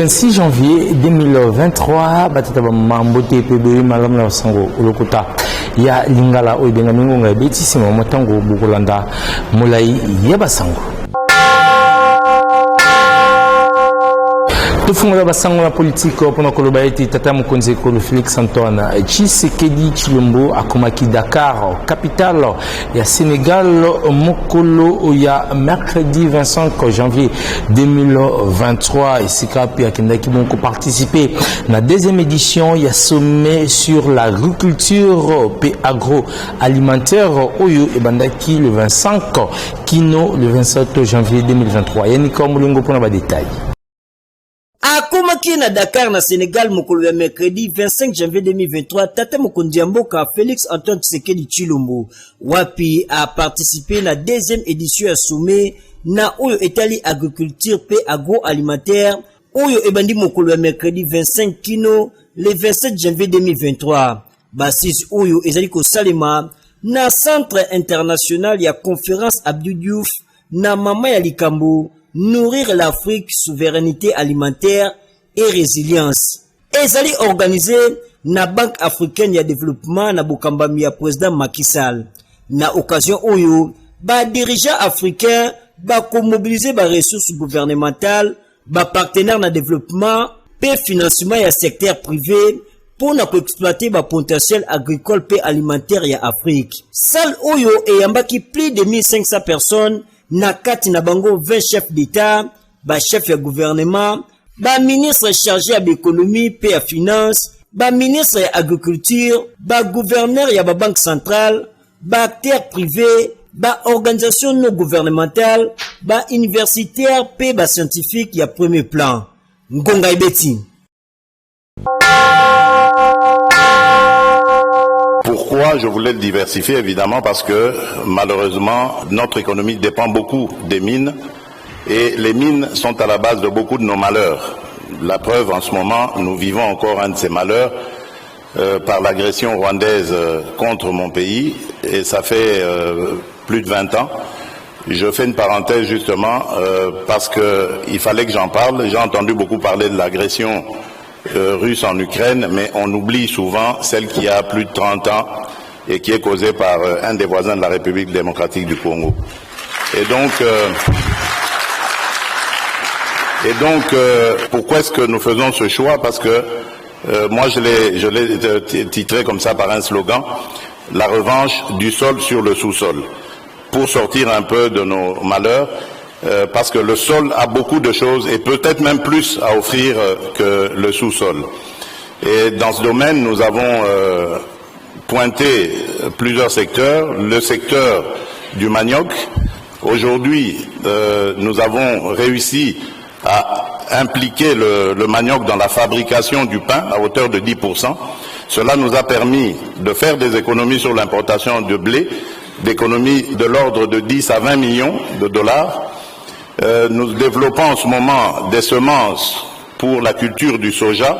26 janvier 2023, Batata Mambote Pebe Malam na Sango Lokota. Ya Lingala Oibengamingo Ngabeti Sima Motango Bukolanda Mulai Yabasango. Tufunga basango la politique pour koloba eti tata mukonzi ko Félix Antoine Tshisekedi Tshilombo akomaki Dakar capitale ya Sénégal mokolo ya mercredi 25 janvier 2023 et Sikapi akendaki bonko participer na deuxième édition ya sommet sur l'agriculture et agroalimentaire oyo ebandaki le 25 kino le 27 janvier 2023 yani ko mulingo pona ba détails. Akomaki na Dakar na Sénégal mokolo ya mercredi 25 janvier 2023 tata mokonzi ya mboka Félix Antoine Tshisekedi Tshilombo wapi a participé na deuxième édition ya sommet na oyo etali agriculture pe agroalimentaire oyo ebandi mokolo ya mercredi 25 kino le 27 janvier 2023 basis oyo ezali ko salema na centre international ya conférence Abdou Diouf na mama ya likambo nourrir l'Afrique, souveraineté alimentaire et résilience. Ezali organisé na Banque africaine ya développement na bokambami ya président Macky Sall. Na occasion oyo, ba dirigeants africains ba ko mobiliser ba ressources gouvernementales, ba partenaires na développement, pe financement ya secteur privé pour na ko exploiter ba potentiel agricole pe alimentaire ya Afrique. Sall oyo eyambaki plus de 1500 personnes na kati na bango 20 chefs d'État, ba chef ya gouvernement, ba ministre chargé ya l'économie pe ya finance, ba ministre ya agriculture, ba gouverneur ya ba banque centrale, ba acteurs privés, ba organisation non gouvernementale, ba universitaire pe ba scientifique ya premier plan. Ngonga Ibeti. Pourquoi je voulais le diversifier? Évidemment parce que malheureusement notre économie dépend beaucoup des mines et les mines sont à la base de beaucoup de nos malheurs. La preuve, en ce moment, nous vivons encore un de ces malheurs par l'agression rwandaise contre mon pays et ça fait plus de 20 ans. Je fais une parenthèse justement parce qu'il fallait que j'en parle. J'ai entendu beaucoup parler de l'agression russe en Ukraine, mais on oublie souvent celle qui a plus de 30 ans et qui est causée par un des voisins de la République démocratique du Congo. Et donc, pourquoi est-ce que nous faisons ce choix? Parce que moi, je l'ai titré comme ça par un slogan, la revanche du sol sur le sous-sol, pour sortir un peu de nos malheurs. Parce que le sol a beaucoup de choses et peut-être même plus à offrir que le sous-sol. Et dans ce domaine, nous avons pointé plusieurs secteurs. Le secteur du manioc. Aujourd'hui, nous avons réussi à impliquer le manioc dans la fabrication du pain à hauteur de 10%. Cela nous a permis de faire des économies sur l'importation de blé, d'économies de l'ordre de 10 à 20 millions de dollars. Nous développons en ce moment des semences pour la culture du soja.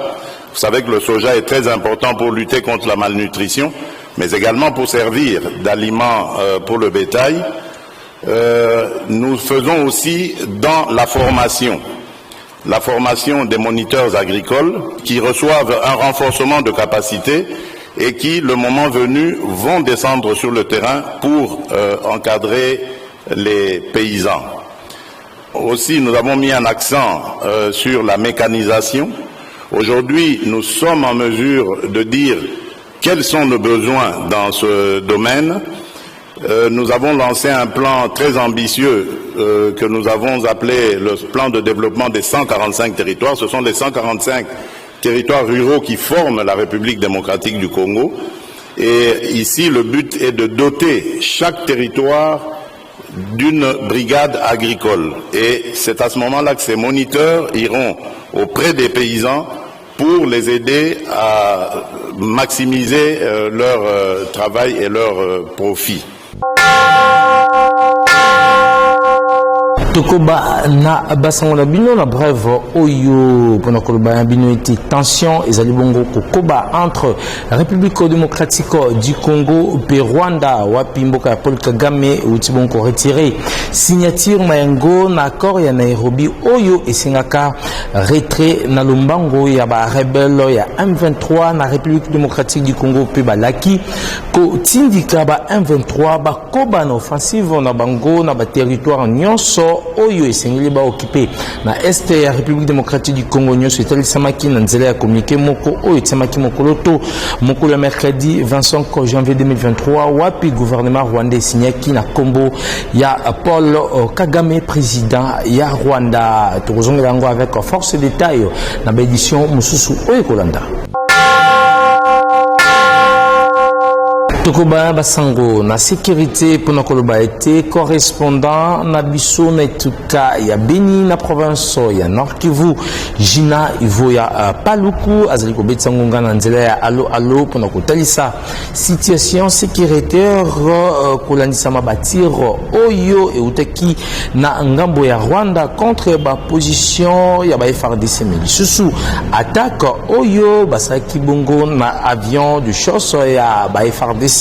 Vous savez que le soja est très important pour lutter contre la malnutrition, mais également pour servir d'aliment pour le bétail. Nous faisons aussi dans la formation des moniteurs agricoles qui reçoivent un renforcement de capacité et qui, le moment venu, vont descendre sur le terrain pour encadrer les paysans. Aussi, nous avons mis un accent sur la mécanisation. Aujourd'hui, nous sommes en mesure de dire quels sont nos besoins dans ce domaine. Nous avons lancé un plan très ambitieux que nous avons appelé le plan de développement des 145 territoires. Ce sont les 145 territoires ruraux qui forment la République démocratique du Congo. Et ici, le but est de doter chaque territoire d'une brigade agricole. Et c'est à ce moment-là que ces moniteurs iront auprès des paysans pour les aider à maximiser leur travail et leur profit. Tokoba na basango na bino na brève oyo pona koloba bino ete tension ezali bongo kokoba entre la République démocratique du Congo et Rwanda wapi mboka ya Paul Kagame uti bongo retiré signature mayango na accord ya Nairobi oyo esingaka retrait na lombango ya ba rebelle ya M23 na République démocratique du Congo pe balaki ko tindika ba M23 ba koba na offensive na bango na ba territoire nyonso oyo esengeli ba occupé na est ya République démocratique du Congo nyonso etalisamaki na nzela ya communiqué moko oyo tsamaki mokoloto mokolo ya mercredi 25 janvier 2023 wapi gouvernement rwandais signaki na kombo ya Paul Kagame président ya Rwanda. Tozongela ngo avec force détail na édition mususu oyo kolanda. Tokoba basango na sécurité pour koloba été correspondant na biso na etuka ya Beni na province ya Nord Kivu Jina Ivo ya Paluku azali kobetsa ngonga na nzela ya alo pour kotalisa situation sécuritaire kolandisa mabatiro oyo eutaki na ngambo ya Rwanda contre ba position ya ba FARDC susu attaque oyo basaki bongo na avion de chasse ya ba FARDC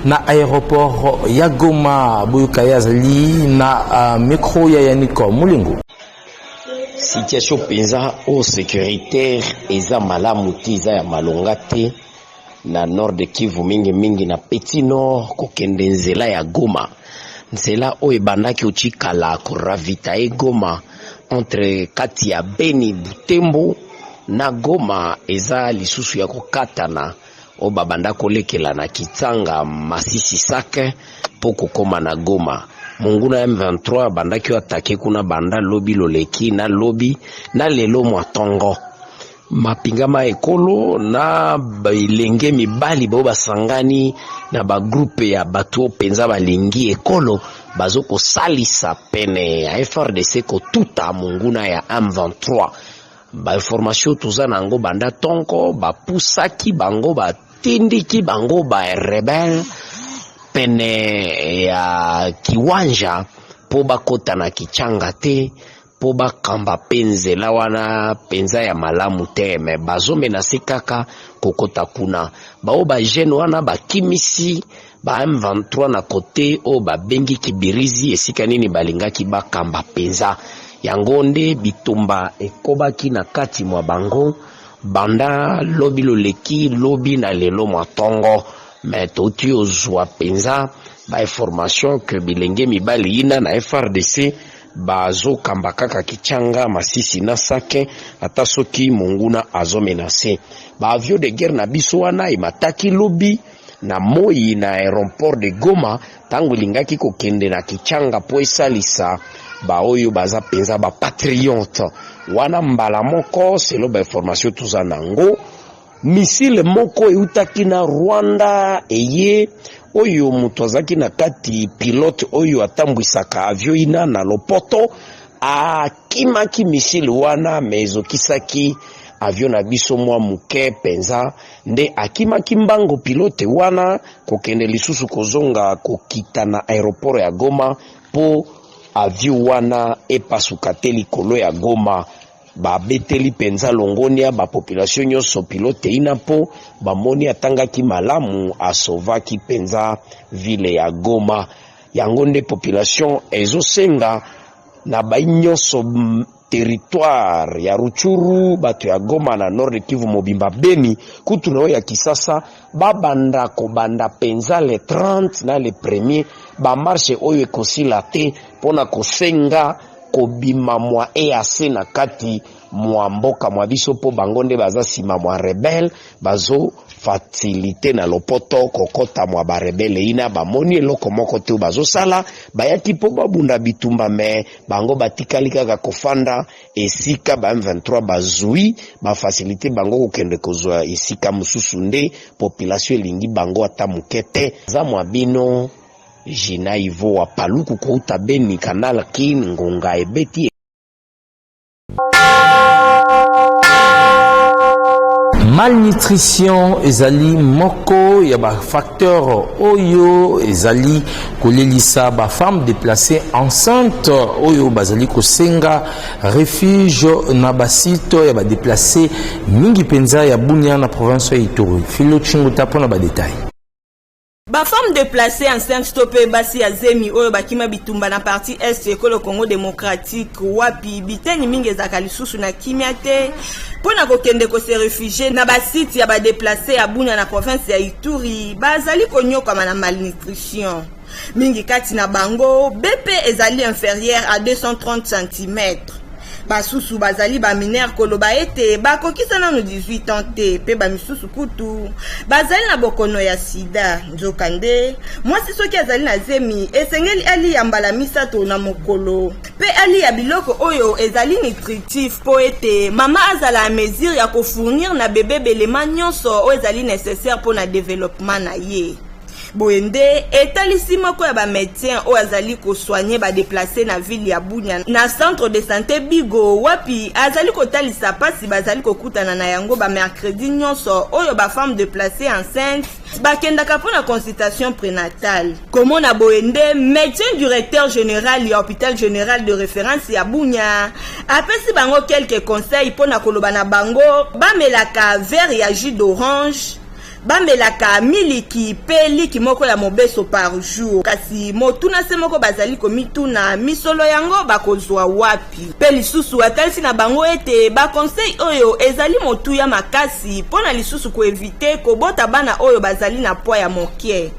na aéroport ya Goma Boyoka yazali na micro ya Yaniko Mulingo. Situation penza au sécuritaire eza malamu te eza ya malonga te na nord de Kivu mingi na Petit Nord kokende nzela ya Goma nzela oyo ebandaki ochikala koravita e Goma entre kati ya Beni Butembo na Goma eza lisusu ya kokatana o babanda kolekela na Kitanga Masisi Sake poko koma na Goma munguna M23 bandaki atake kuna banda lobi loleki na lobi na lelo mwatongo mapingama ekolo na bilenge mibali bo basangani na ba groupe ya bato penza balingi ekolo bazoko salisa pene ya FRDC ko tuta munguna ya M23 ba information tuzana ngo banda tonko ba pusaki bango ba tindiki bango ba rebel pene ya kiwanja po bakota na kichanga te po bakamba penze la wana penza ya malamu te me bazome na sekaka kokota kuna bao ba jeune wana bakimisi ba M23 na kote o ba bengi kibirizi esika nini balingaki bakamba penza yangonde bitumba ekobaki na kati mwa bango banda lobi loleki lobi na lelo mwatongo mais toti ozwa penza ba information que bilenge mibali ina na FRDC bazo kamba kaka kichanga Masisi na Sake ata soki munguna azomenase ba avion de guerre na biso wana imataki lobi na moi na aéroport de Goma tangu lingaki kokende na kichanga po esalisa ba oyo baza penza ba patriote wana mbala moko selo ba information tuzanango misile moko eutaki na Rwanda eye oyo mutozaki na kati pilote oyo atambwisaka avion ina na lopoto akimaki misile wana mezokisaki avion na biso mwa muke penza nde akimaki mbango pilote wana kokende lisusu kozonga kokita na aéroport ya Goma po avion wana epasukate likolo ya Goma ba beteli penza longonia ba population nyonso pilote ina po ba moni atangaki malamu asovaki penza ville ya Goma yangonde population ezosenga na ba nyonso territoire ya Ruchuru bato ya Goma na Nord Kivu mobimba Beni kutu na ya kisasa babanda ko banda penza le 30 na le premier ba marche oyo ekosila te pona kosenga kobima mwa EAC na kati mwa mboka mwa biso po bangonde baza sima mwa rebel bazo facilité na lopoto kokota mwa ba rebele ina ba moni eloko moko te bazo sala bayaki po babunda bitumba me bango batikali kaka kofanda esika ba M23 bazui ba facilité bango kokende kozwa esika mususu nde population elingi bango ata mukete za mwa bino Jina Ivo wa Paluku kouta Beni kanala kin ngonga ebeti malnutrition ezali moko ya ba facteur oyo ezali kolelisa ba femme déplacée enceinte oyo bazali kosenga refuge na basito ya ba déplacé mingi penza ya Bunia na province ya Ituri. Filo Chinguta pona ba détail. Ba femme déplacée enceinte stoppé basi ya zemi oyo bakima bitumba na partie est ekolo Congo démocratique wapi biteni mingi ezaka lisusu na kimia te pona kokende ko se réfugier na basite ya ba déplacé ya Bunia na province ya Ituri bazali konyoka na malnutrition mingi kati na bango BP ezali inférieur à 230 cm. Basusu bazali ba mineur koloba ete bakokisa na 18 ans te pe ba misusu kutu bazali na bokono ya sida nzokande mwasi soki azali na zemi esengeli ali ya mbala misato na mokolo pe ali ya biloko oyo ezali nutritif po ete mama azala a mesure ya kofournir na bébé belema nyonso oyo ezali nécessaire pour na développement na ye. Boende etalisi moko ya ba médecin o azali ko soigner ba déplacer na ville ya Bunia na centre de santé Bigo wapi azali ko talisa pasi bazali ko kutana na yango ba mercredi nyonso oyo ba femme déplacée enceinte bakenda ka pona consultation prénatale. Comme na Boende médecin directeur général ya hôpital général de référence ya Bunia apesi bango quelques conseils pona koloba na bango bamelaka verre ya jus d'orange bamelaka miliki pe liki moko ya mobeso par jour kasi motuna se moko bazali komituna misolo yango bakozwa wapi pe lisusu atalisi na bango ete ba conseil oyo ezali motuya makasi pona lisusu ko éviter kobota bana oyo bazali na poids ya mokie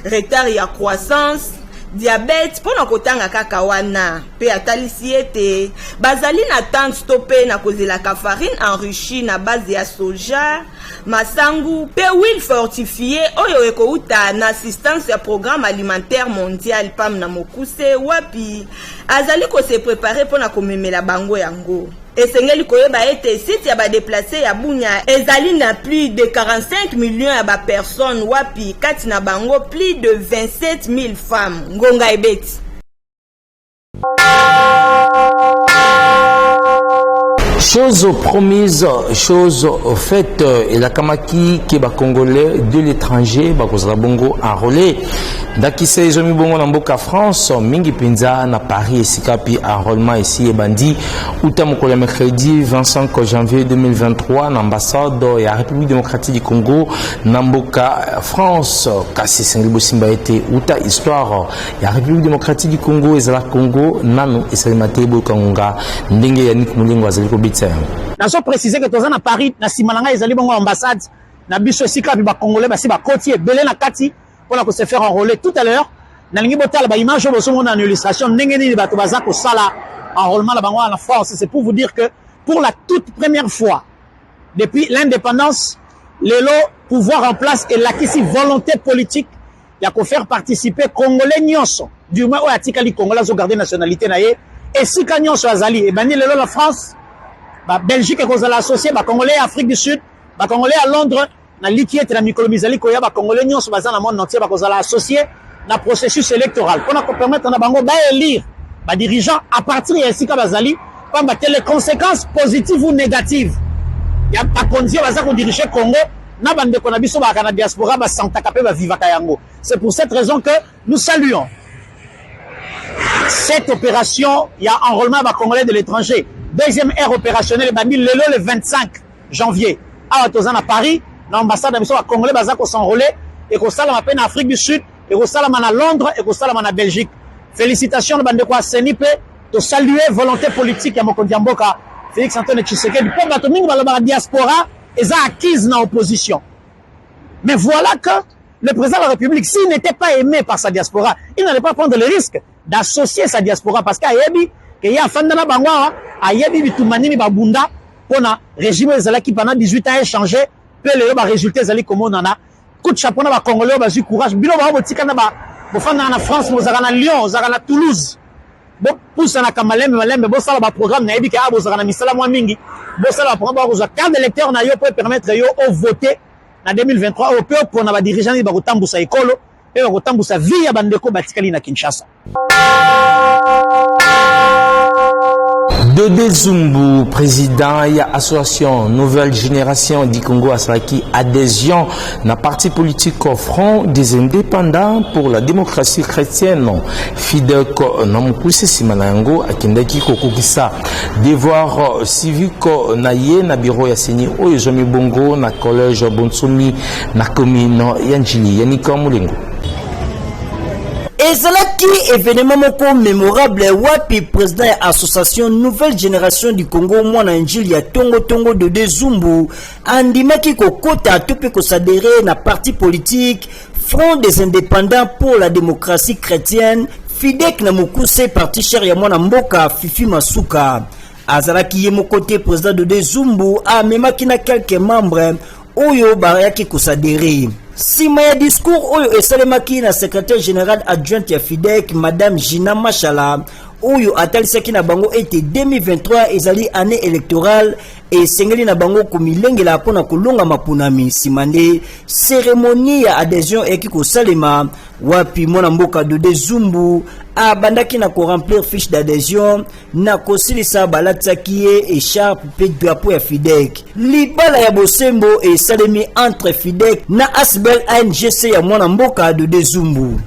retard ya croissance diabète pona kotanga kaka wana pe atalisi ete bazali na temps stoppé na kozela ka farine enrichie na base ya soja masangu pe huile fortifiée oyo ekouta na assistance ya programme alimentaire mondial PAM na mokuse wapi azali ko se préparer pona komemela bango yango. Esengeli koyeba ete site ya ba déplacé ya Bunia ezali na plus de 45 millions ya ba personnes wapi kati na bango plus de 27 000 femmes. Ngonga ebeti. Chose promise, chose faite, et la Kamaki qui est congolais de l'étranger, bakozala bongo enrôlé. Dakise izomi bongo na mboka France, mingi penza na Paris et sikapi enrôlement ici et bandi. Uta mokolo mercredi 25 janvier 2023 na ambassade ya République démocratique du Congo na mboka France. Kasi sengeli bosimba ete uta histoire ya République démocratique du Congo ezala Congo nano esalimate bokangonga ndenge ya Nick Mulingo azali ko nazo préciser que toza na Paris na simalanga ezali bongo ambassade na biso esika bi ba congolais basi ba côtier belé na kati pour ko se faire enrôler tout à l'heure na lingi botala ba image bo so mona en illustration ndenge ni bato baza ko sala enrôlement la bango en France. C'est pour vous dire que pour la toute première fois depuis l'indépendance lelo pouvoir en place et la kisi volonté politique ya ko faire participer congolais nyonso du moins o atikali congolais zo garder nationalité na ye et sika nyonso azali et bani lelo la France ba Belgique ekozala associé ba Congolais à Afrique du Sud ba Congolais à Londres na likiete na mikolo mizali ko ya ba Congolais nyonso baza na monde entier bakozala associé na processus électoral pour ko permettre na bango ba élire ba dirigeants à partir ya sika bazali pamba les conséquences positives ou négatives ya ba kondio baza ko diriger Congo na bande ko na biso ba kana diaspora ba santaka pe ba vivaka yango. C'est pour cette raison que nous saluons cette opération. Il y a enrôlement ba Congolais de l'étranger. Deuxième ère opérationnelle, le 25 janvier. À Tozana Paris, l'ambassade de Congolais bazako s'enrôler et qu'on s'allume à peine en Afrique du Sud et qu'on s'allume à Londres et qu'on s'allume à Belgique. Félicitations de bande quoi Senipe, de saluer volonté politique à Mokondiamboka, Félix Antoine Tshisekedi. Pour Batomingo la diaspora, ils ont acquise dans l'opposition. Mais voilà que le président de la République, s'il n'était pas aimé par sa diaspora, il n'allait pas prendre le risque d'associer sa diaspora parce qu'à Yebi, qu'il y a Fandana Bangwa, à Yebi Bitumani Babunda, pour un régime qui pendant 18 ans a changé, puis le résultat est comme on en a. Coup de chapeau, na Congolais, ba du courage. Bilo ba botika na ba, bofanda na France, bozara na Lyon, bozara na Toulouse. Bo poussa na Kamalem, malem, bo sala ba programme na Yebi ka bozara na misala mwa mingi. Bo sala ba programme ba carte d'électeur na yo pour permettre yo au voter na 2023 au peuple pour na ba dirigeant ba kotambusa ekolo, et ba kotambusa vie ya bandeko batikali na Kinshasa. Dodé Zumbu, président de l'association Nouvelle Génération du Congo Asalaki, adhésion na parti politique Front des Indépendants pour la démocratie chrétienne. FIDEC Namukuse Simanango, Akendaki Kokokisa, devoir civique naye na bureau ya seni Oyozomi Bongo na collège Bonsumi na commune Yanjili Yanika Mulengo. Ezalaki événement moko mémorable wapi président de l'association Nouvelle Génération du Congo mwana njili ya Tongo Dodé Zumbu andimaki kokota tope kosadere na parti politique Front des Indépendants pour la démocratie chrétienne FIDEC na mukuse parti cher ya mwana mboka Fifi Masuka. Azalaki ye mokote président Dodé Zumbu amemaki na quelques membres oyo barayaki kosadere. Sima ya discours oyo esalemaki na secrétaire général adjointe ya FIDEC Madame Gina Machala oyo atalisaki na bango ete 2023 ezali année électorale et sengeli na bango komilengela pona kolonga mapunami. Simande cérémonie ya adhésion eki kosalema wapi mwana mboka Dodé Zumbu abandaki na ko remplir fiche d'adhésion na kosilisa balatsaki ye écharpe pe drapeau ya FIDEC. Libala ya bosembo esalemi entre FIDEC na Asbel ANGC ya mwana mboka Dodé Zumbu.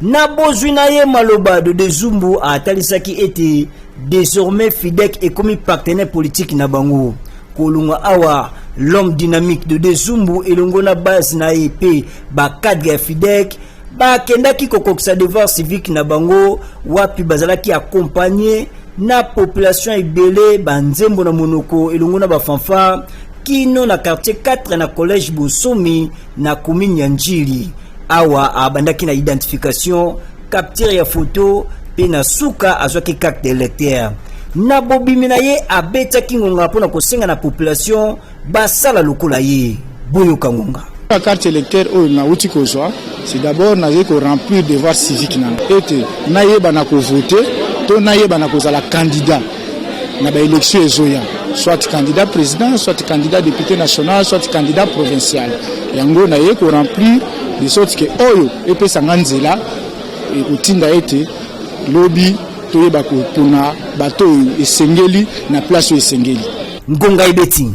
Na bozwi na ye maloba Dodé Zumbu atalisaki ete désormais FIDEC est comme partenaire politique na bango. Kolunga awa l'homme dynamique Dodé Zumbu elongo na base na ye pe ba cadre ya FIDEC ba kendaki kokokisa devoir civique na bango wapi bazalaki accompagner na population ebele banzembo na monoko elongo na ba fanfare kino na quartier 4 na collège Bosomi na commune ya Njili. Awa abandaki na identification, capture ya photo pe na suka azwaki carte d'électeur. Na bobimi na ye abetaki ngonga pona kosenga na population basala lokola ye. Boyo kangonga. La carte électeur oyo na uti kozwa, c'est d'abord na ko remplir devoir civique na. Ete na yeba na ko voter, to na yeba na kozala candidat na ba élection ezoya. Soit candidat président, soit candidat député national, soit candidat provincial. Yango na ye ko remplir de sorte que oyo epesa nganzela utinda ete lobby toyeba ko pona bato esengeli na place esengeli ngonga ibeti.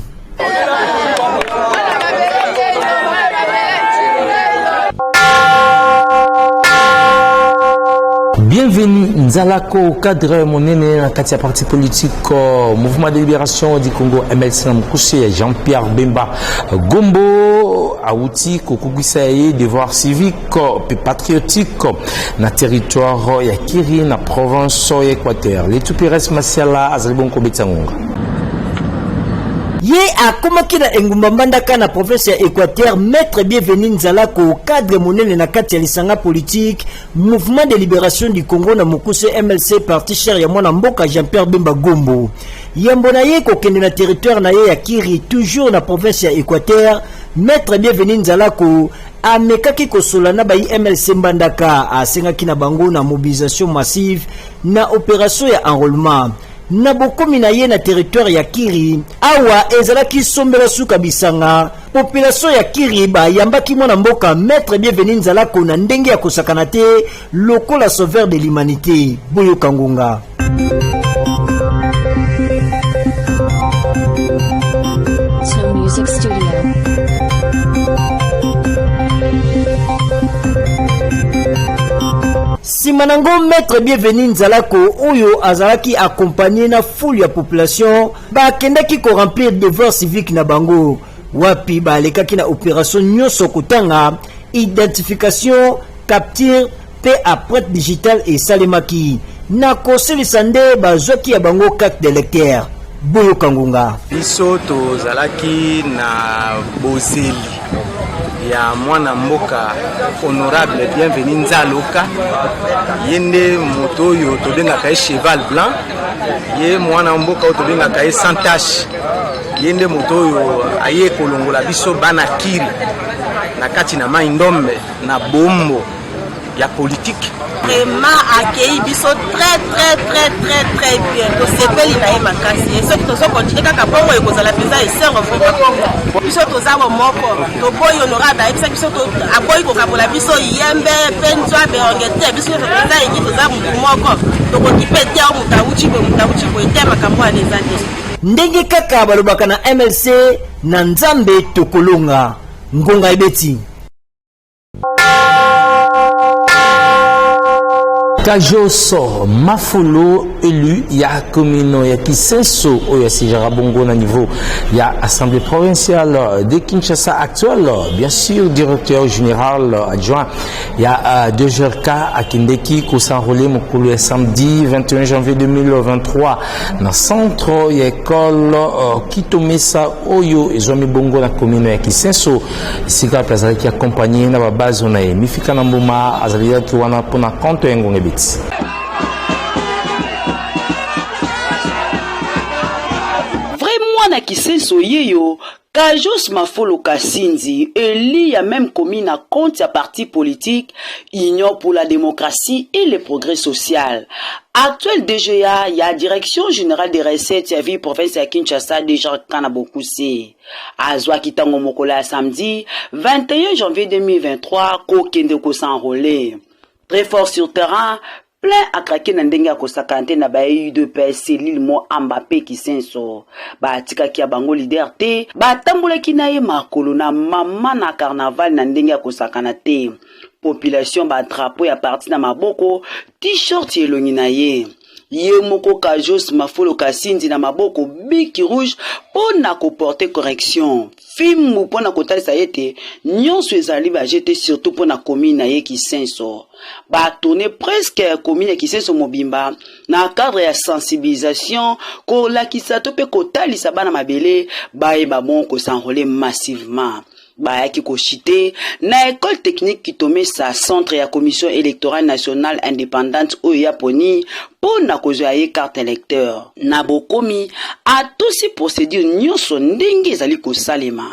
Bienvenue Nzalako au cadre monene na kati ya parti politique Mouvement de Libération du Congo MLC na mukuse Jean-Pierre Bemba Gombo auti kokugisa ye devoir civique et patriotique na territoire ya Kiri na province ya Équateur. Les Toupires Masiala azalibonko betangonga. Ye akomaki na engumba mbandaka na province ya Équateur maître Bienvenu Nzalako cadre monene na kati ya lisanga politique Mouvement de Libération du Congo na mukuse MLC parti cher ya mwana mboka Jean-Pierre Bemba Gombo. Yambo na ye kokende na territoire na ye ya Kiri toujours na province ya Équateur maître Bienvenu Nzalako amekaki kosola na bayi MLC mbandaka asengaki na bango na mobilisation massive na opération ya enrôlement. Na bokomi na ye na territoire ya Kiri awa ezalaki sombela suka bisanga population ya Kiri ba yambaki mwana mboka maître Bienvenu Nzalako na ndenge ya kosakana te lokola sauveur de l'humanité. Boyo kangonga. So Music Studio. Simanango maître Bienvenu Nzalako oyo azalaki accompagné na foule ya population ba kendaki ko remplir devoir civique na bango wapi ba lekaki na opération nyoso kotanga identification capture pe apprête digital et salemaki na koselisa nde bazwaki ya bango carte d'électeur. Boyo kangonga. Biso tozalaki na bozeli ya mwana mboka honorable Bienvenu Nzaloka yende moto yo tobengaka ye cheval blanc ye mwana mboka yo tobengaka ye sans tache yende moto yo aye kolongola biso bana Kiri na kati na mai ndombe na bombo ya politique. Vraiment accueilli biso très bien. To sepeli na makasi. Et ce qui tozo continuer kaka bongo ekozala pesa esero vraiment. Biso tozabo moko. To boy honorable ebisa biso to aboyi ko kabola biso yembe penjwa be orgete biso toza eki tozabu moko. To ko kipetia mutauchi ko itema kamwa nezande. Ndenge kaka balobaka na MLC na Nzambe tokolonga ngonga ebeti. Kajoso Mafolo élu ya commune ya Kisenso oyo sijara bongo na niveau ya assemblée provinciale de Kinshasa actuelle, bien sûr directeur général adjoint ya 2GRK akindeki ko s'enrôler mokolo ya samedi 21 janvier 2023 na centre ya école Kitomesa oyo ezomi bongo na commune ya Kisenso sika plaza ki accompagné na babazo na ye mifika na mbuma azalia ki wana pona compte yango ngebi. Vraiment na Kisenso yeyo Kajos Mafolo Kasindi élit ya même commune à compte à parti politique Union pour la démocratie et le progrès social. Actuel DGA, il y a direction générale des recettes ya ville province ya Kinshasa déjà Kanabokuse. Azwa kitango mokola samedi 21 janvier 2023 ko kende ko s'enrôler. Très fort sur terrain, plein à craquer na ndenge ya kosakante na bayi de PS Lille mo Mbappé Kisenso. Ba tika kia bango leader te, ba tambola kinaye makolo na mama na carnaval na ndenge ya kosakana te. Population ba drapeau ya parti na maboko, t-shirt yelongi na ye. Ye moko Kajos Mafolo Kasindi na maboko biki rouge pona ko porter correction. Film pona ko talisa yete nyonso ezali ba jeté surtout pona commune na ye Kisenso. Ba tourner presque commune Kisenso mobimba na cadre ya sensibilisation ko la kisato pe ko talisa bana mabele ba e ba bon ko s'enrôler massivement. Bayaki ko chité na école technique Kitomesa centre ya commission électorale nationale indépendante au Yaponi pour na kozoaye carte électeur na bokomi a tous ces procédures nyonso ndenge ezali ko salema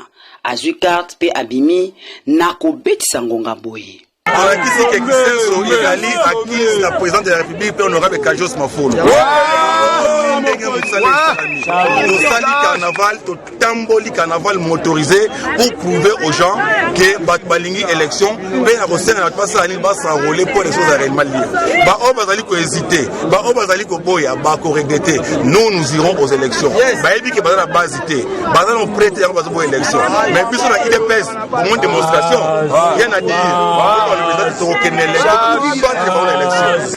azui carte pe abimi na ko betisa ngonga boye. Alakisi ke Kisenso ezali acquise la présidente de la République pe honorable Kajos Mafolo. Tosali carnaval, totamboli carnaval motorisé pour prouver aux gens que balingi élection, mais la recette n'a pas ça, il va s'enrôler pour les choses réellement liées. Bah on va aller ko hésiter, bah on va aller ko boya, bah ko regretter. Nous irons aux élections. Bah il dit que bah la baseité, bah on prête à aux élections. Mais puis sur la IDPS, au moins démonstration, rien à dire.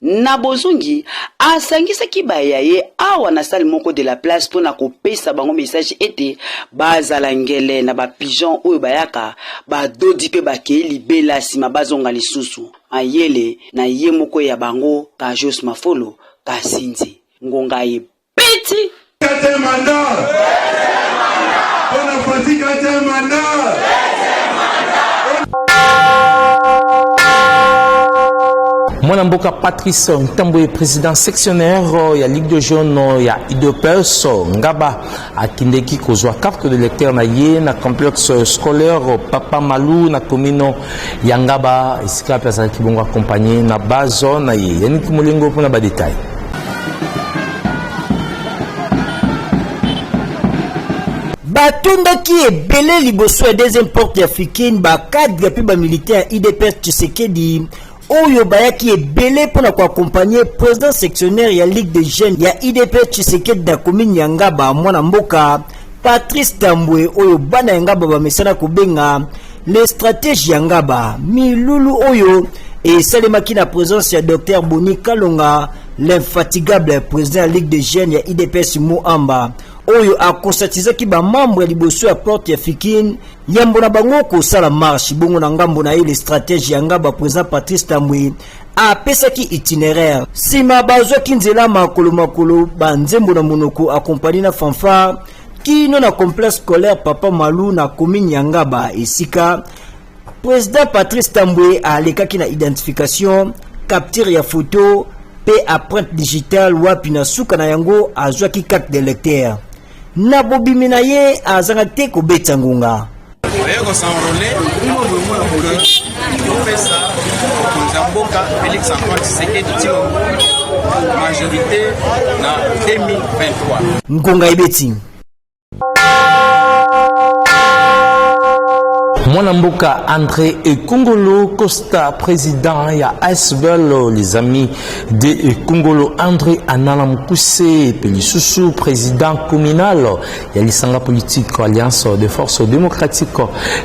Nabozungi asangisa kibaya ye awa na salle moko de la place pour na kopesa bango message ete bazala ngele na ba pigeon oyo bayaka ba dodi pe bakei libela sima bazonga lisusu ayele na ye moko ya bango Kajos Mafolo Kasindi ngonga ye peti Mwana mboka Patrice Ntamboye président sectionnaire ya Ligue de Jeunes ya IDPS ngaba akindeki kozwa carte de lecteur na ye na complexe scolaire Papa Malou na commune ya ngaba isika pesa kibongo accompagné na bazo na ye yaniki mulingo pona ba détail. Batundaki ebele liboso ya deuxième porte africaine ba cadre pe ba militaire IDPS Tshisekedi oyo bayaki ebele pona ko accompagner président sectionnaire ya Ligue des Jeunes ya IDPS Tshisekedi da commune ya Ngaba mwana mboka Patrice Tambwe oyo bana ya Ngaba bamesana kobenga les stratégies ya Ngaba milulu oyo et salemaki na présence ya Dr Boni Kalonga l'infatigable président ya Ligue des Jeunes ya IDPS Moamba oyo akonsatizaki ba membre ya liboso ya porte africaine yambo na bango ko sala marche bongo na ngambo na ile stratégie ya Ngaba président Patrice Tambwe apesaki itinéraire sima bazwaki nzela makolo banzembo na monoko accompagné na fanfare kino na complexe scolaire Papa Malou na commune ya Ngaba esika président Patrice Tambwe alekaki na identification capture ya photo pe empreinte digitale wapi na suka na yango azwaki carte de lecteur na bobimi na ye azanga te kobeta ngunga. Mokonzamboka Félix Antoine Tshisekedi Tshilombo majorité na 2023. Ngonga Ibeti. Mwanamboka André Kongolo Costa, président ya ASBL, les amis de Kongolo André Anala Mukuse, Pelisusu, président communal ya l'Isanga politique Alliance des forces démocratiques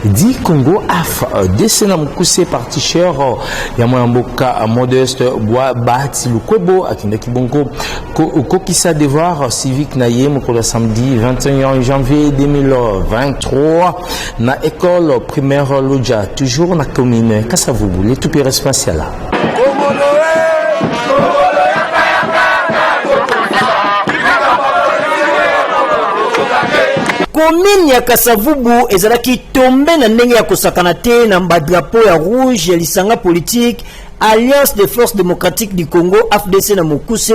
du Congo AFDC na Mukuse, parti cher ya Mwanamboka Modeste Bois Bahati Lukwebo akinde kibongo kokisa devoir civique na ye mokolo samedi 21 janvier 2023 na école primaire Lodja, toujours na commune Kasavubu, les tout pires spatiales. Commune ya Kasavubu ezalaki tombe na ndenge ya kosakana te na drapeau ya rouge ya lisanga politique Alliance des forces démocratiques du Congo AFDC na Mukuse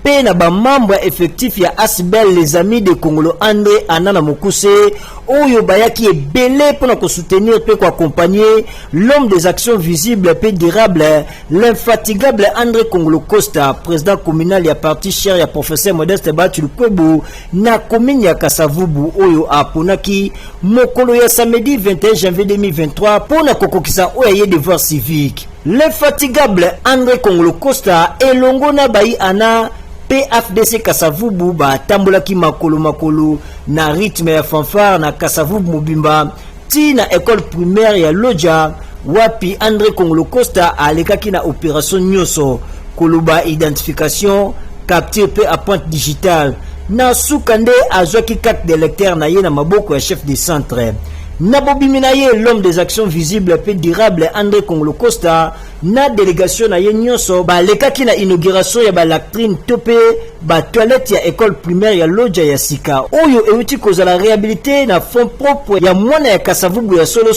pe na ba membre effectif ya ASBL les amis de Kongolo André Anana Mukuse oyo bayaki ebele pour ko soutenir pe ko accompagner l'homme des actions visibles et durables, l'infatigable André Kongolo Costa, président communal ya parti cher ya professeur Modeste Bahati Lukwebo na commune ya Kasavubu oyo aponaki mokolo ya samedi 21 janvier 2023 pour na kokokisa oyo ye devoir civique. L'infatigable André Kongolo Costa elongo na bayi ana PFDC Kasavubu ba tambolaki makolo na rythme ya fanfare na Kasavubu Mobimba ti na école primaire ya Lodja wapi André Kongolo Costa alekaki na opération nyoso koloba identification capture pe à pointe digitale na sukande azwaki carte d'électeur na ye na maboko ya chef de centre na bobimi na ye l'homme des actions visibles et durables André Kongolo Costa na délégation na ye nyonso ba lekaki na inauguration ya ba latrine topé ba toilette ya école primaire ya Lodja ya Sika oyo euti kozala réhabilité na fonds propre ya mwana ya Kasavubu ya solo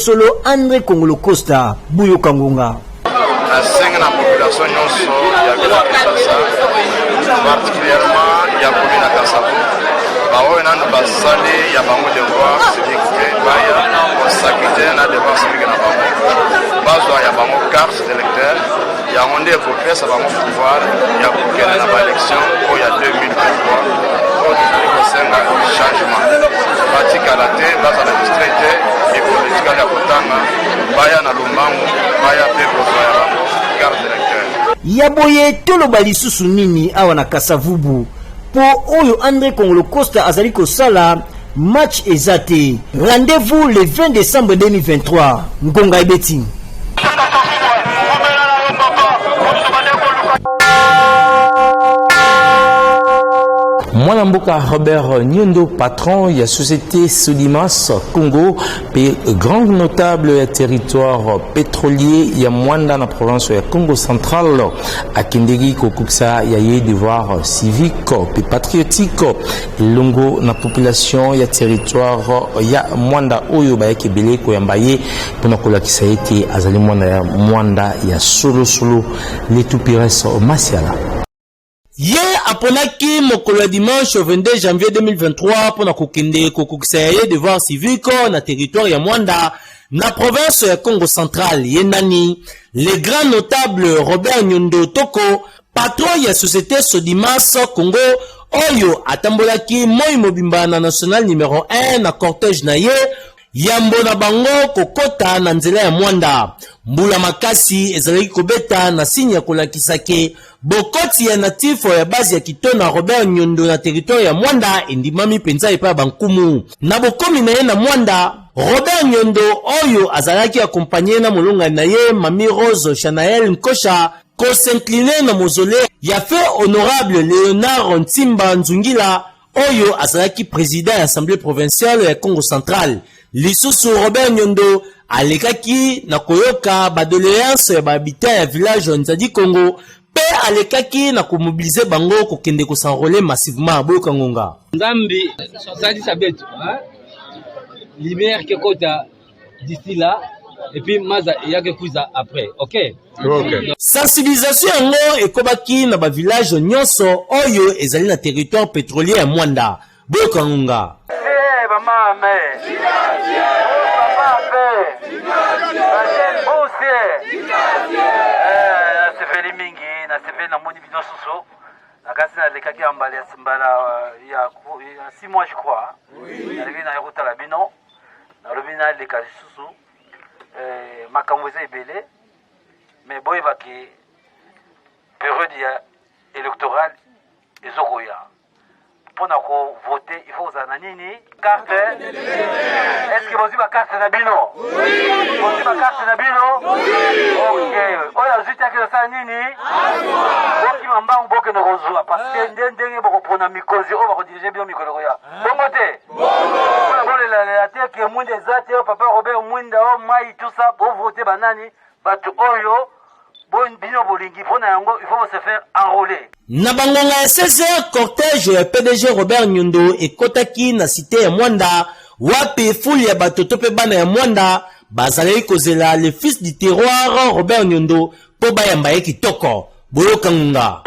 André Kongolo Costa Buyo Kangonga asenga na population nyonso ya bila Kinshasa particulièrement ya commune ya Kasavubu baoyo nanu basali ya bango devoir civique baya sakite na devoir civique na bango bazwa ya bango carte d'électeur ya onde popesa bango pouvoir ya kokela na élection pour ya 2023 pour kosenga changement batikala te baza na district et politique ya kotanga baya na lumbango baya pe kozwa ya bango carte d'électeur yaboye toloba lisusu nini awa na Kasavubu po oyo André Kongolo Costa azali kosala match ezate. Rendez-vous le 20 décembre 2023. Ngonga Ibeti. Mwanamboka Robert Nyondo, patron de la société Sodimas Congo, grand notable du territoire pétrolier ya Mwanda na province ya Congo central, à Kindegi Kokuksa yaye devoir civique et patriotique, longo na population ya territoire ya Mwanda oyo bayaki belé ko yambaye pona kolakisa ete azali mwana ya Mwanda ya solo les tout pires masiala. Ye aponaki mokolo dimanche 22 janvier 2023 pona kokende kokukisa ye devoir civique na territoire ya Mwanda na province ya Congo central. Ye nani le grand notable Robert Nyondo Toko, patron ya société Sodimas Congo oyo atambolaki moi mobimba na national numéro 1 na cortège na ye yambo na bango kokota na nzela ya Mwanda. Mbula makasi ezalaki kobeta na signe ya kolakisake bokoti ya natif ya base ya kitona Robert Nyondo na territoire ya Mwanda endimami penza epa bankumu. Na bokomi na ye na Mwanda, Robert Nyondo oyo azalaki accompagné na molonga na ye Mami Rose Chanael Nkosha ko s'incliner na mausolée ya fait honorable Léonard Ntimba Nzungila oyo azalaki président ya assemblée provinciale ya Congo central. Lisusu Robert Nyondo alekaki na koyoka badoléance ya habitant ya village Nzadi Congo pe alekaki na komobiliser bango kokende ko s'enrôler massivement à Boyoka Ngonga. Nzambi sadi sabetu libère que kota d'ici là et puis maza yake kuza après. OK. Sensibilisation yango ekobaki na ba village nyonso oyo ezali na territoire pétrolier ya Mwanda Boyoka Ngonga. bamame papa pe nasepeli mingi nasepeli namoni bino susu nakasi nalekaki ya mbala ya simbala ya 6 mois je crois naleki na kotala bino nalobi naleka lisusu makambo eza ebele mais boyebaki période ya électorale ezokoya mpona kovote il faut kozala na nini carte estce bozwi bakarte na bino bozwi bakarte na bino ok oyo azwi te akende osala nini bokima mbangu bokende kozwa parce que ndenge bokopona mikozi oyo bakodirige bino mikolo koya bongo te mpona bolelalela te ke mwinda eza te o papa robert mwinda o mai tout ça bovote banani bato oyo bino bolingi mpona yango il faut se faire enrôler. Na bangonga ya 16h cortège ya PDG Robert Nyondo ekotaki na cité ya Mwanda wapi fuli ya bato to pe bana ya Mwanda bazalaki kozela le fils du terroir Robert Nyondo po bayamba ye kitoko boyoka ngunga.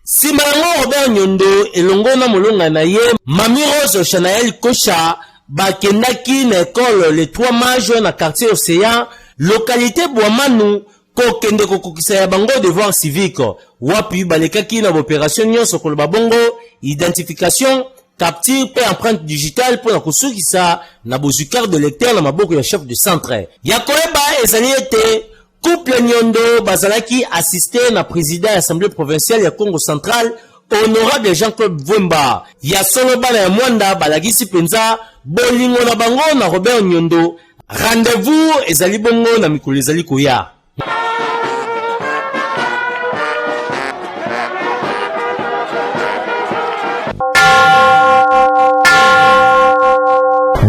Sima yango Robert Nyondo elongo na molonga na ye Mami Rose Chanael Kocha bakendaki na école le 3 majo na quartier Océan localité Boamanu kokende kokokisa ya bango devoir civique wapi balekaki na opération nyonso koloba bongo identification capture pe empreinte digitale pour na kosukisa na bozukar de lecteur na maboko ya chef de centre ya koyeba ezali ete couple Nyondo bazalaki assisté na président de l'Assemblée provinciale ya Congo central honorable Jean-Claude Vwemba ya solo bana ya Mwanda balagisi penza bolingo na bango na Robert Nyondo rendez-vous ezali bongo na mikolo ezali koya.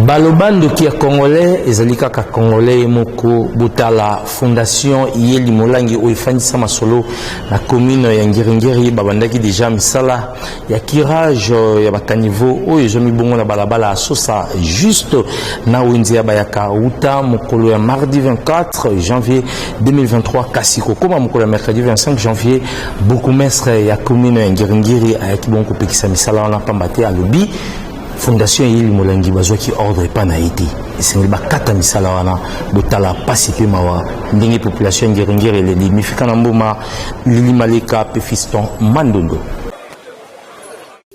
Balobando qui est congolais ezalika ka congolais moko butala fondation Yeli Molangi oifani sama solo na commune ya Ngiringiri babandaki déjà misala ya kirage ya bakanivo oyo zomi bongo na balabala sosa juste na wenzi ya bayaka uta mokolo ya mardi 24 janvier 2023 kasiko koma mokolo ya mercredi 25 janvier bourgmestre ya commune ya Ngiringiri ayaki bongo pekisa misala wana pambate alobi Fondation Yeli Molangi bazwaki ordre pa na iti esengeli bakata misala wana botala pasi pe mawa ndenge population Ngiringiri le limifika na mbuma Lili Maleka pe fiston Mandondo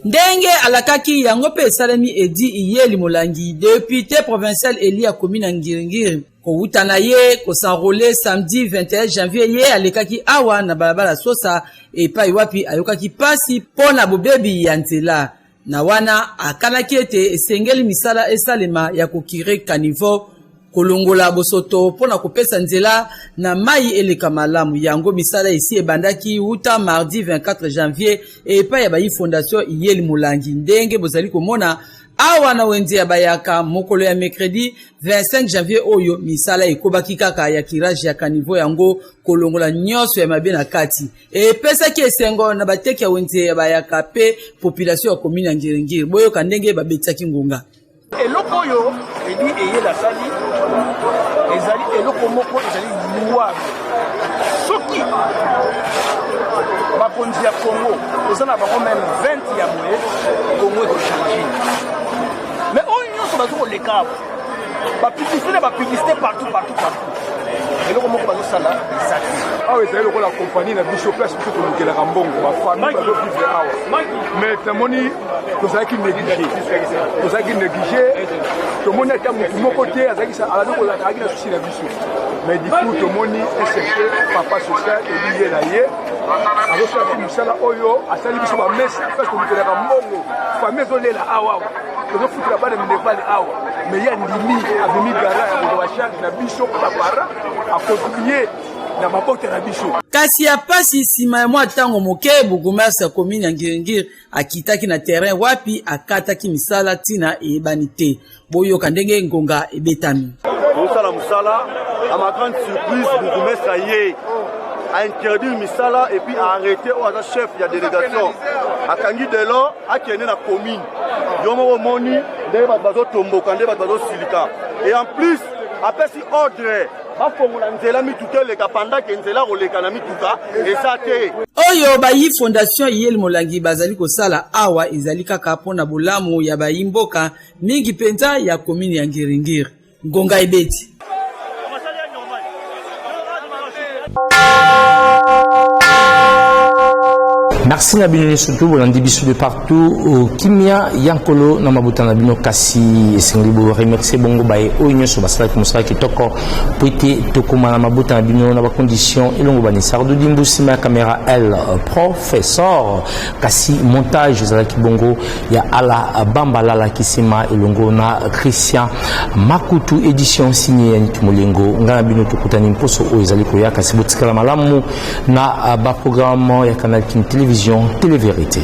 ndenge alakaki yango pe esalemi edi Yeli Molangi député provincial eli ya commune Ngiringiri kouta na ye kosanrole samedi 21 janvier ye alekaki awa na balabala sosa epai wapi ayokaki pasi pona bobebi ya nzela na wana akanaki ete esengeli misala esalema ya kokire kanivo kolongola bosoto pona kopesa nzela na mai eleka malamu yango misala esi ebandaki uta mardi 24 janvier epai ya bayi fondation Yeli Molangi ndenge bozali komona awa na wenze ya bayaka mokolo ya mercredi 25 janvier oyo misala ekobaki kaka ya kirage ya kanivo yango kolongola nyonso ya mabe na kati epesaki esengo na bateki ya wenze ya bayaka pe population ya commune ya Ngiringiri boyoka ndenge babetisaki ngunga eloko oyo edi eyela sali ezali eloko moko ezali louable soki bakonzi ya Congo eza na bango meme 20 ya moye Congo ekochange mais oyo nyonso bazo koleka awa bapublicité partout eloko moko bazosala eza te awa ezali lokola kompani na biso place biso tolukelaka mbongo bafamille bazovivre awa mais tomoni tozalaki néglige tomoni ata motu moko te azalaki na susi na biso mais du coup tomoni SFP papa social eliye na ye azosalaki mosala oyo asali biso bamesa place tolukelaka mbongo famille ezolela awa tozofutela bana minervale awa mais ya ndimi abimi gara ya kozwa charge na biso bapara akontribue na mabota na biso kasi ya pasi nsima ya mwa ntango moke bourgmestre ya commune ya Ngiringiri akitaki na terrain wapi akataki misala ntina eyebani te boyoka ndenge ngonga ebetami bosala mosala à ma grande surprise bourgmestre aye a interdit misala et puis a arrêté au chef de la délégation akangi delo akende na commune yomo omoni ndenge bato bazotomboka ndenge bato bazosilika et en plus apesi ordre bafongola nzela mituka eleka pendant ke nzela koleka na mituka eza te. Oyo bayi fondation Iyeli Molangi bazali kosala awa ezali kaka mpona bolamu ya bayimboka mingi penza ya komini ya Ngiringiri. Ngonga Ebeti. Merci Nabino surtout pour l'andibisu de partout Kimia Yankolo na mabuta Nabino kasi esenglibo remercier bongo bae onyo so basala kumsala kitoko poite tokuma na mabuta Nabino na ba condition elongo bani sardo dimbusi ma caméra L professeur kasi montage zala kibongo ya ala bamba lala kisima elongo na Christian Makutu édition signée Yannick Molengo ngana bino tokutani mposo o ezali ko ya kasi botikala malamu na ba programme ya Canal King Télévision Télé-Vérité.